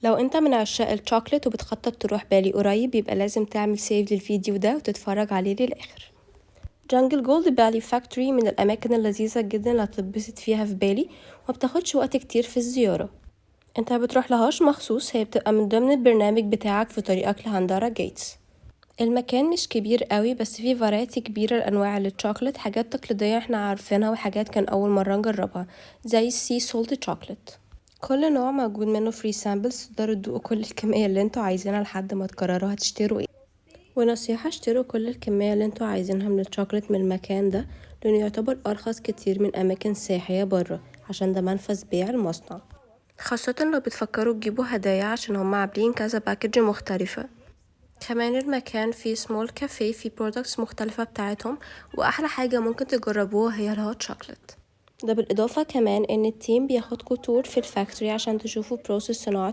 لو انت من عشاق الشوكولات وبتخطط تروح بالي قريب، يبقى لازم تعمل سيف للفيديو ده وتتفرج عليه للآخر. جانجل جولد بالي فاكتوري من الأماكن اللذيذة جدا اللي هتتبسط فيها في بالي، ومبتاخدش وقت كتير في الزيارة. انت بتروح لهاش مخصوص، هي بتبقى من ضمن البرنامج بتاعك في طريقك لهاندارا جيتس. المكان مش كبير قوي، بس فيه فرايتي كبيرة لأنواع الشوكولات، حاجات تقليدية احنا عارفينها وحاجات كان أول مرة نجربها زي السي سولت شوكولات. كل نوع موجود منه فري سامبلز، تقدروا تدوقوا كل الكمية اللي انتوا عايزينها لحد ما تقرروا هتشتروا ايه. ونصيحة، اشتروا كل الكمية اللي انتوا عايزينها من الشوكولات من المكان ده، لأنه يعتبر أرخص كتير من أماكن سياحية برا، عشان ده منفذ بيع المصنع. خاصة لو بتفكروا تجيبوا هدايا، عشان هما عاملين كذا باكج مختلفة. كمان المكان فيه سمول كافيه فيه برودكتس مختلفة بتاعتهم، وأحلى حاجة ممكن تجربوها هي الهوت شوكولات. ده بالإضافة كمان إن التيم بياخدكوا تور في الفاكتوري عشان تشوفوا بروسيس صناعة